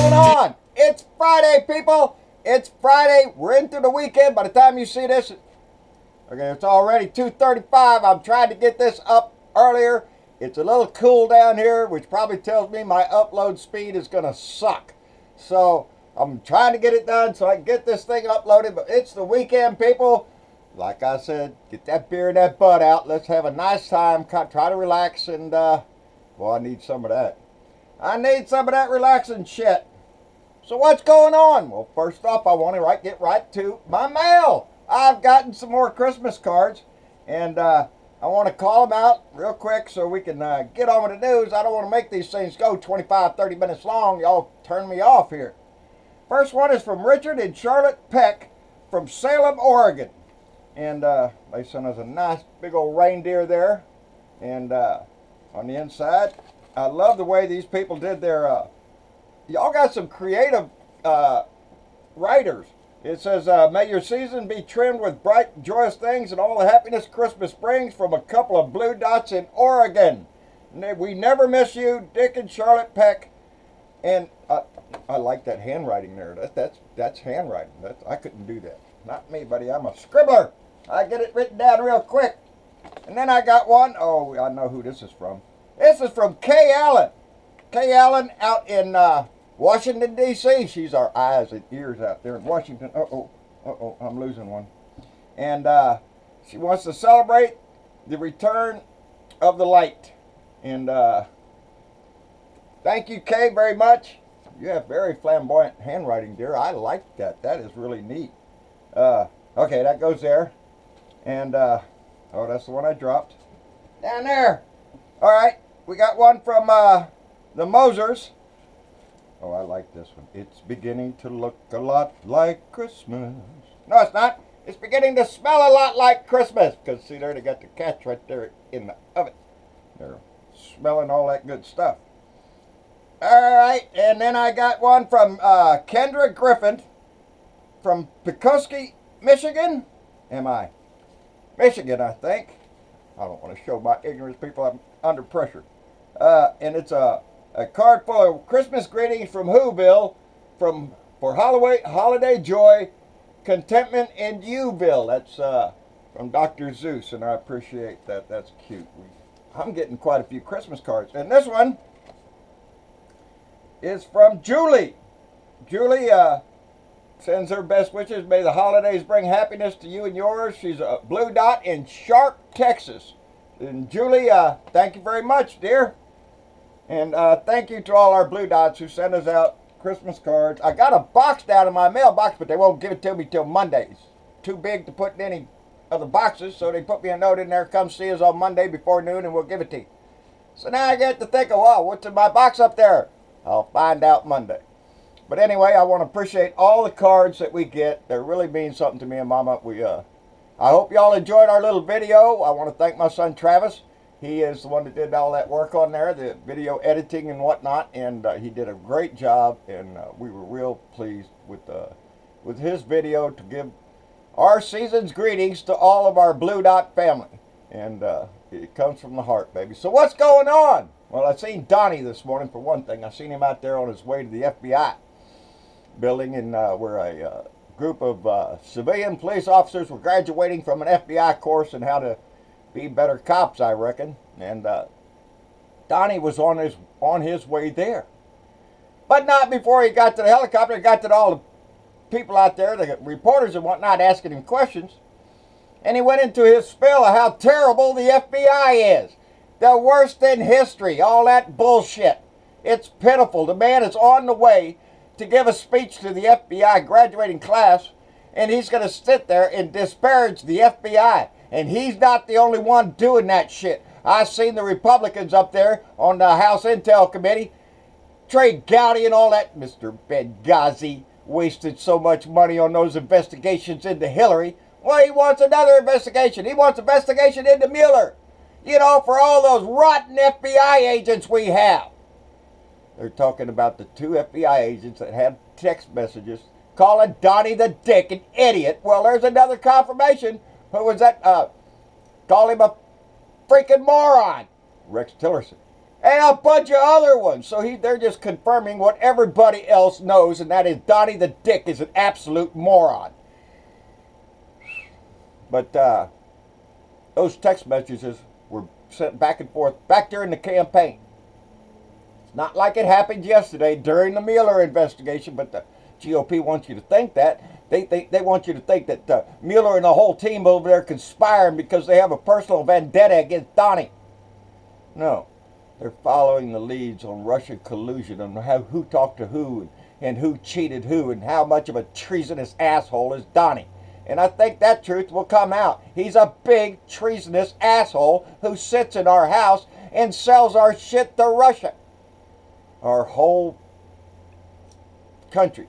going on? It's Friday, people. It's Friday. We're into the weekend. By the time you see this, okay, it's already 2:35. I'm trying to get this up earlier. It's a little cool down here, which probably tells me my upload speed is going to suck. So I'm trying to get it done so I can get this thing uploaded. But it's the weekend, people. Like I said, get that beer and that bud out. Let's have a nice time. Try to relax and, well, I need some of that. I need some of that relaxing shit. So what's going on? Well, first off, I want to get right to my mail. I've gotten some more Christmas cards, and I want to call them out real quick so we can get on with the news. I don't want to make these things go 25, 30 minutes long. Y'all turn me off here. First one is from Richard and Charlotte Peck from Salem, Oregon. And they sent us a nice big old reindeer there. And on the inside, I love the way these people did their, y'all got some creative writers. It says, may your season be trimmed with bright, joyous things and all the happiness Christmas brings from a couple of blue dots in Oregon. We never miss you, Dick and Charlotte Peck. And I like that handwriting there. That's handwriting. I couldn't do that. Not me, buddy. I'm a scribbler. I get it written down real quick. And then I got one. Oh, I know who this is from. This is from Kay Allen. Kay Allen out in Washington, D.C. She's our eyes and ears out there in Washington. Uh-oh, I'm losing one. And she wants to celebrate the return of the light. And thank you, Kay, very much. You have very flamboyant handwriting, dear. I like that. That is really neat. Okay, that goes there. And, oh, that's the one I dropped. Down there. All right, we got one from the Mosers. Oh, I like this one. It's beginning to look a lot like Christmas. No, it's not. It's beginning to smell a lot like Christmas. Because, see there, they got the cats right there in the oven. They're smelling all that good stuff. All right, and then I got one from Kendra Griffin from Petoskey, Michigan. Michigan, I think. I don't want to show my ignorance, people. I'm under pressure. And it's a card full of Christmas greetings from Whoville for holiday joy, contentment in Youville. That's from Dr. Zeus, and I appreciate that. That's cute. I'm getting quite a few Christmas cards. And this one is from Julie. Julie sends her best wishes. May the holidays bring happiness to you and yours. She's a blue dot in Sharp, Texas. And Julie, thank you very much, dear. And thank you to all our blue dots who send us out Christmas cards. I got a box down in my mailbox, but they won't give it to me till Mondays. Too big to put in any of the boxes, so they put me a note in there. Come see us on Monday before noon, and we'll give it to you. So now I get to think of, wow, what's in my box up there? I'll find out Monday. But anyway, I want to appreciate all the cards that we get. They really mean something to me and Mama. I hope y'all enjoyed our little video. I want to thank my son Travis. He is the one that did all that work on there, the video editing and whatnot, and he did a great job. And we were real pleased with his video to give our season's greetings to all of our Blue Dot family. And it comes from the heart, baby. So what's going on? Well, I seen Donnie this morning, for one thing. I seen him out there on his way to the FBI building, and where a group of civilian police officers were graduating from an FBI course on how to be better cops, I reckon. And Donnie was on his way there. But not before he got to the helicopter. He got to all the people out there, the reporters and whatnot, asking him questions. And he went into his spiel of how terrible the FBI is. The worst in history. All that bullshit. It's pitiful. The man is on the way to give a speech to the FBI graduating class, and he's going to sit there and disparage the FBI. And he's not the only one doing that shit. I've seen the Republicans up there on the House Intel Committee, Trey Gowdy and all that. Mr. Benghazi wasted so much money on those investigations into Hillary. Well, he wants another investigation. He wants investigation into Mueller. You know, for all those rotten FBI agents we have. They're talking about the 2 FBI agents that had text messages calling Donnie the Dick an idiot. Well, there's another confirmation. Who was that? Call him a freaking moron. Rex Tillerson. and a bunch of other ones. So they're just confirming what everybody else knows, and that is Donnie the Dick is an absolute moron. But those text messages were sent back and forth back during the campaign. It's not like it happened yesterday during the Mueller investigation, but the GOP wants you to think that. They want you to think that Mueller and the whole team over there conspiring because they have a personal vendetta against Donnie. No. They're following the leads on Russian collusion, on who talked to who and who cheated who and how much of a treasonous asshole is Donnie. And I think that truth will come out. He's a big treasonous asshole who sits in our house and sells our shit to Russia. Our whole country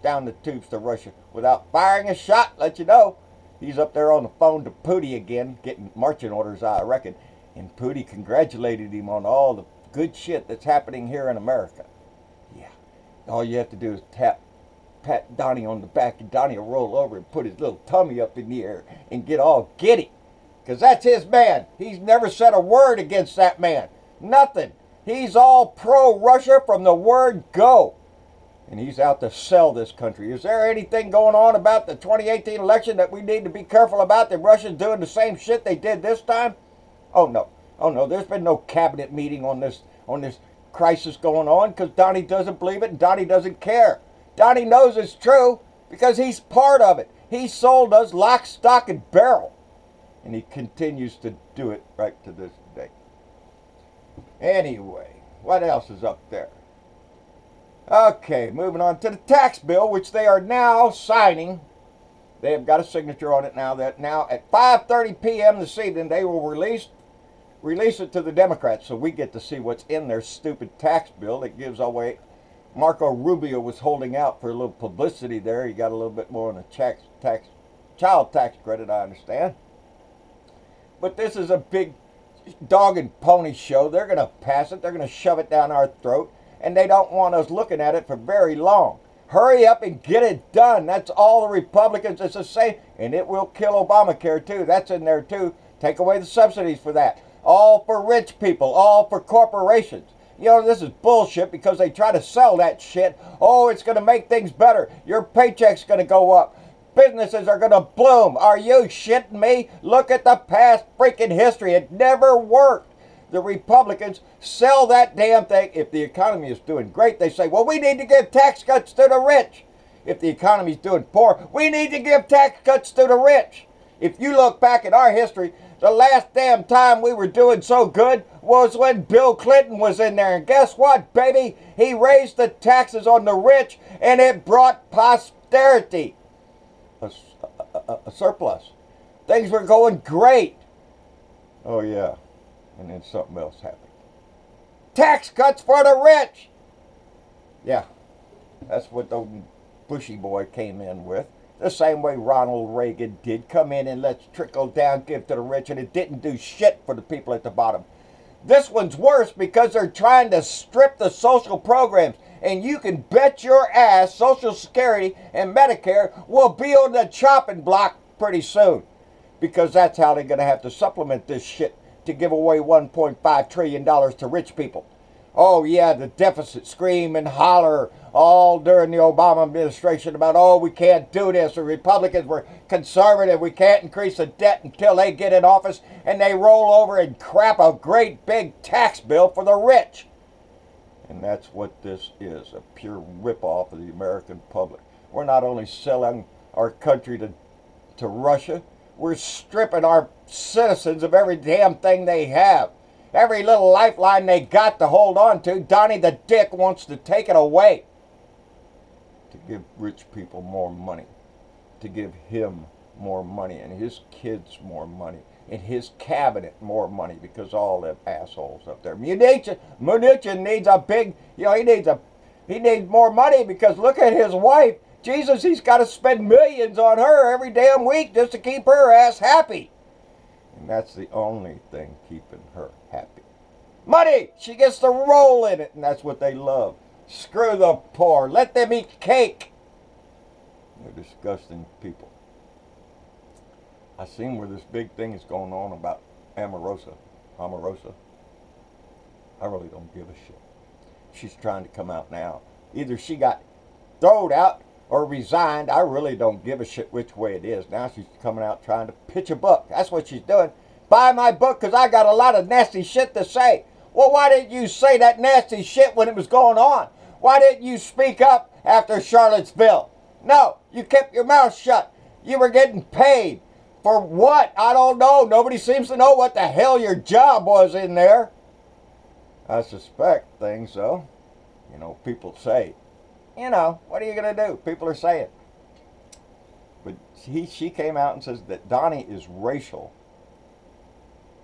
down the tubes to Russia without firing a shot. Let you know. He's up there on the phone to Putin again, getting marching orders, I reckon. And Putin congratulated him on all the good shit that's happening here in America. Yeah. All you have to do is pat Donnie on the back, and Donnie will roll over and put his little tummy up in the air and get all giddy. Because that's his man. He's never said a word against that man. Nothing. He's all pro-Russia from the word go. And he's out to sell this country. Is there anything going on about the 2018 election that we need to be careful about? The Russians doing the same shit they did this time? Oh no. Oh no. There's been no cabinet meeting on this crisis going on because Donnie doesn't believe it and Donnie doesn't care. Donnie knows it's true because he's part of it. He sold us lock, stock, and barrel. And he continues to do it right to this day. Anyway, what else is up there? Okay, moving on to the tax bill, which they are now signing. They have got a signature on it now. That now at 5:30 p.m. this evening, they will release it to the Democrats, so we get to see what's in their stupid tax bill that gives away. Marco Rubio was holding out for a little publicity there. He got a little bit more on the child tax credit, I understand. But this is a big dog and pony show. They're going to pass it. They're going to shove it down our throat. And they don't want us looking at it for very long. Hurry up and get it done. That's all the Republicans. It's the same. And it will kill Obamacare too. That's in there too. Take away the subsidies for that. All for rich people. All for corporations. You know, this is bullshit because they try to sell that shit. Oh, it's going to make things better. Your paycheck's going to go up. Businesses are going to bloom. Are you shitting me? Look at the past freaking history. It never worked. The Republicans sell that damn thing. If the economy is doing great, they say, well, we need to give tax cuts to the rich. If the economy is doing poor, we need to give tax cuts to the rich. If you look back at our history, the last damn time we were doing so good was when Bill Clinton was in there. And guess what, baby? He raised the taxes on the rich, and it brought posterity. A surplus. Things were going great. Oh, yeah. And then something else happened. Tax cuts for the rich. Yeah, that's what the Bushy boy came in with. The same way Ronald Reagan did. Come in and let's trickle down, give to the rich, and it didn't do shit for the people at the bottom. This one's worse because they're trying to strip the social programs. And you can bet your ass Social Security and Medicare will be on the chopping block pretty soon. Because that's how they're going to have to supplement this shit to give away $1.5 trillion to rich people. Oh yeah, the deficit, scream and holler all during the Obama administration about, oh, we can't do this. The Republicans were conservative. We can't increase the debt until they get in office. And they roll over and crap a great big tax bill for the rich. And that's what this is, a pure ripoff of the American public. We're not only selling our country to Russia, we're stripping our citizens of every damn thing they have. Every little lifeline they got to hold on to, Donnie the Dick wants to take it away. To give rich people more money. To give him more money and his kids more money. And his cabinet more money because all them assholes up there. Mnuchin needs a big, he needs more money because look at his wife. Jesus, he's got to spend millions on her every damn week just to keep her ass happy. And that's the only thing keeping her happy. Money! She gets to roll in it, and that's what they love. Screw the poor. Let them eat cake. They're disgusting people. I seen where this big thing is going on about Omarosa. I really don't give a shit. She's trying to come out now. Either she got thrown out or resigned. I really don't give a shit which way it is. Now she's coming out trying to pitch a book. That's what she's doing. Buy my book because I got a lot of nasty shit to say. Well, why didn't you say that nasty shit when it was going on? Why didn't you speak up after Charlottesville? No, you kept your mouth shut. You were getting paid. For what? I don't know. Nobody seems to know what the hell your job was in there. I suspect things, though. You know, people say. You know, what are you going to do? People are saying. But she came out and says that Donnie is racial,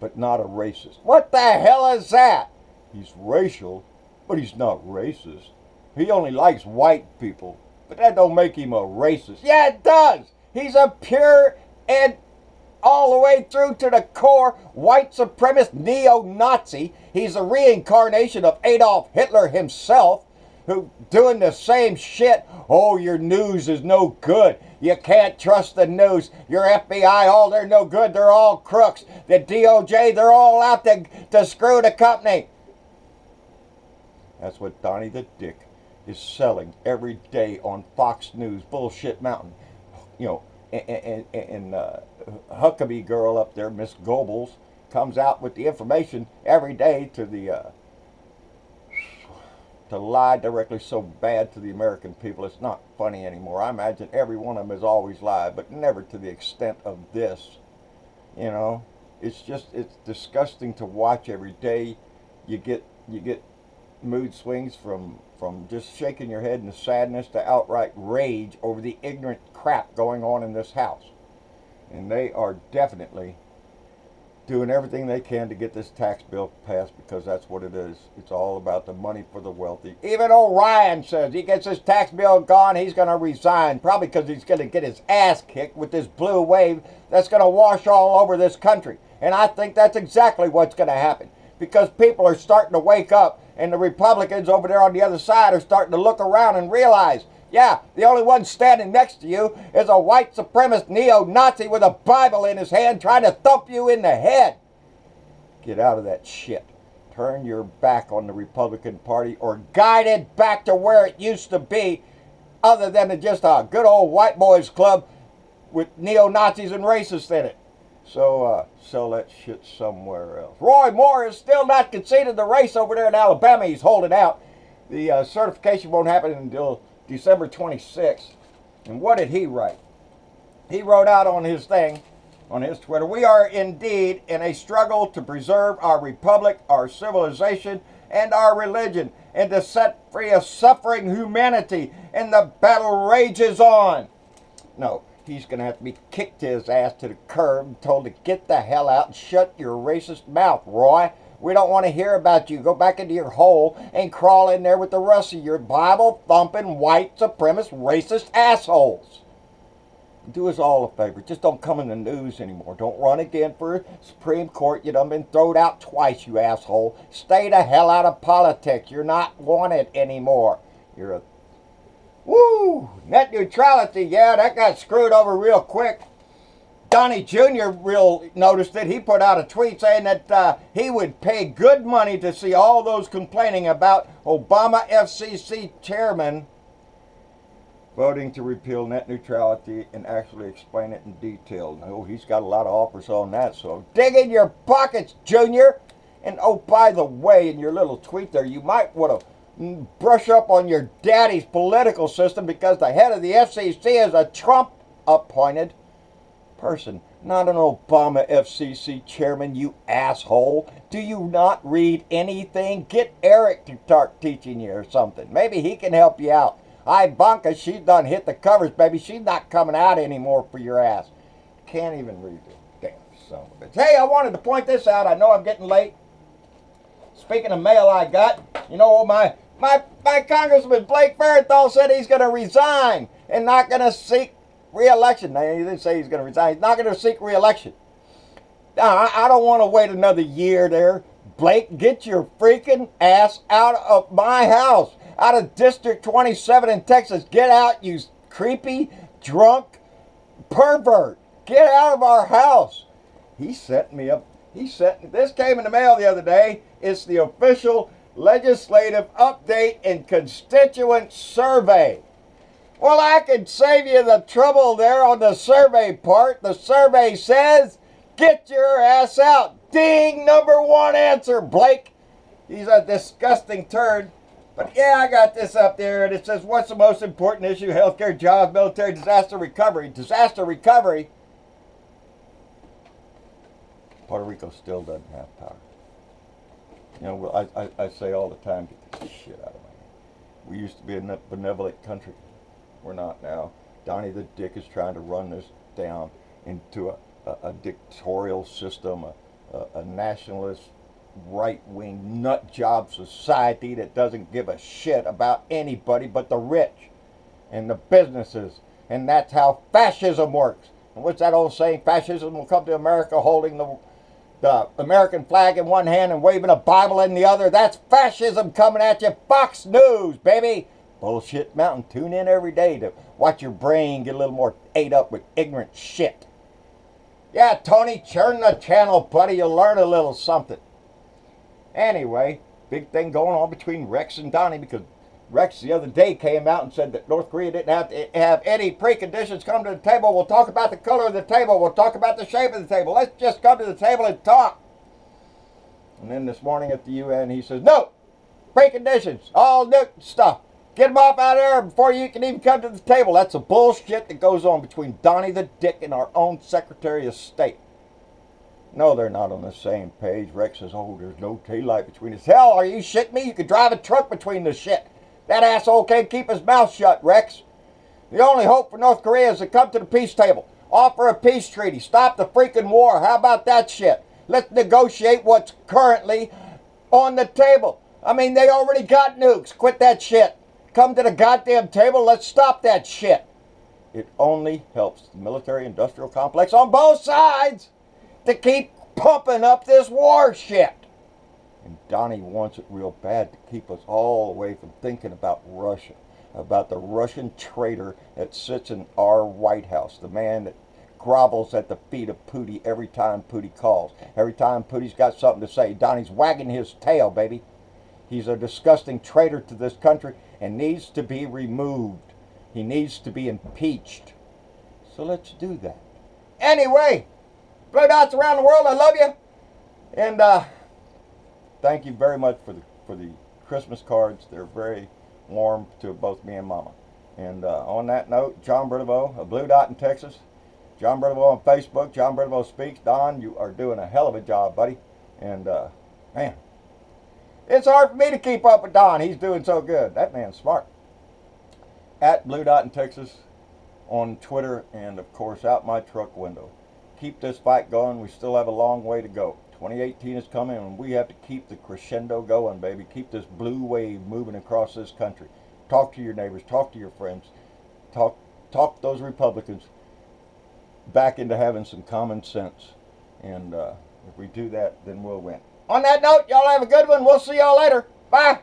but not a racist. What the hell is that? He's racial, but he's not racist. He only likes white people, but that don't make him a racist. Yeah, it does. He's a pure and all the way through to the core white supremacist neo-Nazi. He's a reincarnation of Adolf Hitler himself, who doing the same shit. Oh, your news is no good. You can't trust the news. Your FBI, oh, they're no good. They're all crooks. The DOJ, they're all out to screw the company. That's what Donnie the Dick is selling every day on Fox News, Bullshit Mountain. You know, and Huckabee girl up there, Miss Goebbels, comes out with the information every day to the to lie directly so bad to the American people. It's not funny anymore. I imagine every one of them has always lied, but never to the extent of this. You know, it's disgusting to watch every day. You get mood swings from just shaking your head in sadness to outright rage over the ignorant crap going on in this house. And they are definitely doing everything they can to get this tax bill passed, because that's what it is. It's all about the money for the wealthy. Even O'Ryan says he gets his tax bill gone, he's going to resign, probably because he's going to get his ass kicked with this blue wave that's going to wash all over this country. And I think that's exactly what's going to happen, because people are starting to wake up, and the Republicans over there on the other side are starting to look around and realize, yeah, the only one standing next to you is a white supremacist neo-Nazi with a Bible in his hand trying to thump you in the head. Get out of that shit. Turn your back on the Republican Party, or guide it back to where it used to be, other than just a good old white boys club with neo-Nazis and racists in it. So sell that shit somewhere else. Roy Moore is still not conceded the race over there in Alabama. He's holding out. The certification won't happen until December 26th. And what did he write? He wrote out on his thing, on his Twitter, "We are indeed in a struggle to preserve our republic, our civilization, and our religion, and to set free a suffering humanity, and the battle rages on." No, he's going to have to be kicked his ass to the curb and told to get the hell out and shut your racist mouth, Roy. We don't want to hear about you. Go back into your hole and crawl in there with the rest of your Bible-thumping, white supremacist, racist assholes. Do us all a favor. Just don't come in the news anymore. Don't run again for Supreme Court. You done been thrown out twice, you asshole. Stay the hell out of politics. You're not wanted anymore. You're a... Woo! Net neutrality. Yeah, that got screwed over real quick. Donnie Jr. noticed it. He put out a tweet saying that he would pay good money to see all those complaining about Obama FCC chairman voting to repeal net neutrality and actually explain it in detail. No, he's got a lot of offers on that, so dig in your pockets, Junior. And oh, by the way, in your little tweet there, you might want to brush up on your daddy's political system, because the head of the FCC is a Trump-appointed person, not an Obama FCC chairman, you asshole. Do you not read anything? Get Eric to start teaching you or something. Maybe he can help you out. Ivanka, she's done hit the covers, baby. She's not coming out anymore for your ass. Can't even read it. Damn son of a bitch. Hey, I wanted to point this out. I know I'm getting late. Speaking of mail I got, you know, my Congressman Blake Farenthold said he's going to resign and not going to seek re-election. Now, he didn't say he's going to resign. He's not going to seek re-election. Now, I don't want to wait another year there. Blake, get your freaking ass out of my house. Out of District 27 in Texas. Get out, you creepy, drunk pervert. Get out of our house. He set me up. This came in the mail the other day. It's the official legislative update and constituent survey. Well, I can save you the trouble there on the survey part. The survey says, get your ass out. Ding, number one answer, Blake. He's a disgusting turd. But yeah, I got this up there, and it says, what's the most important issue? Healthcare, jobs, military, disaster recovery. Disaster recovery. Puerto Rico still doesn't have power. You know, well, I say all the time, get this shit out of my head. We used to be a benevolent country. We're not now. Donnie the Dick is trying to run this down into a dictatorial system, a nationalist, right-wing nut job society that doesn't give a shit about anybody but the rich and the businesses. And that's how fascism works. And what's that old saying? Fascism will come to America holding the American flag in one hand and waving a Bible in the other. That's fascism coming at you. Fox News, baby. Bullshit Mountain. Tune in every day to watch your brain get a little more ate up with ignorant shit. Yeah, Tony, churn the channel, buddy. You'll learn a little something. Anyway, big thing going on between Rex and Donnie, because Rex the other day came out and said that North Korea didn't have to have any preconditions come to the table. We'll talk about the color of the table. We'll talk about the shape of the table. Let's just come to the table and talk. And then this morning at the UN, he says, no, preconditions, all nuke stuff. Get them off out of there before you can even come to the table. That's the bullshit that goes on between Donnie the Dick and our own Secretary of State. No, they're not on the same page. Rex says, oh, there's no daylight between us. Hell, are you shitting me? You could drive a truck between the shit. That asshole can't keep his mouth shut, Rex. The only hope for North Korea is to come to the peace table. Offer a peace treaty. Stop the freaking war. How about that shit? Let's negotiate what's currently on the table. I mean, they already got nukes. Quit that shit. Come to the goddamn table. Let's stop that shit. It only helps the military-industrial complex on both sides to keep pumping up this war shit. And Donnie wants it real bad to keep us all away from thinking about Russia, about the Russian traitor that sits in our White House, the man that grovels at the feet of Putin every time Putin calls. Every time Putin's got something to say, Donnie's wagging his tail, baby. He's a disgusting traitor to this country and needs to be removed. He needs to be impeached. So let's do that. Anyway, Blue Dots around the world, I love you. And thank you very much for the Christmas cards. They're very warm to both me and Mama. And on that note, John Bertavo, a Blue Dot in Texas. John Bertavo on Facebook. John Bertavo Speaks. Don, you are doing a hell of a job, buddy. And man, it's hard for me to keep up with Don. He's doing so good. That man's smart. At Blue Dot in Texas on Twitter, and of course out my truck window. Keep this fight going. We still have a long way to go. 2018 is coming, and we have to keep the crescendo going, baby. Keep this blue wave moving across this country. Talk to your neighbors. Talk to your friends. Talk those Republicans back into having some common sense. And if we do that, then we'll win. On that note, y'all have a good one. We'll see y'all later. Bye.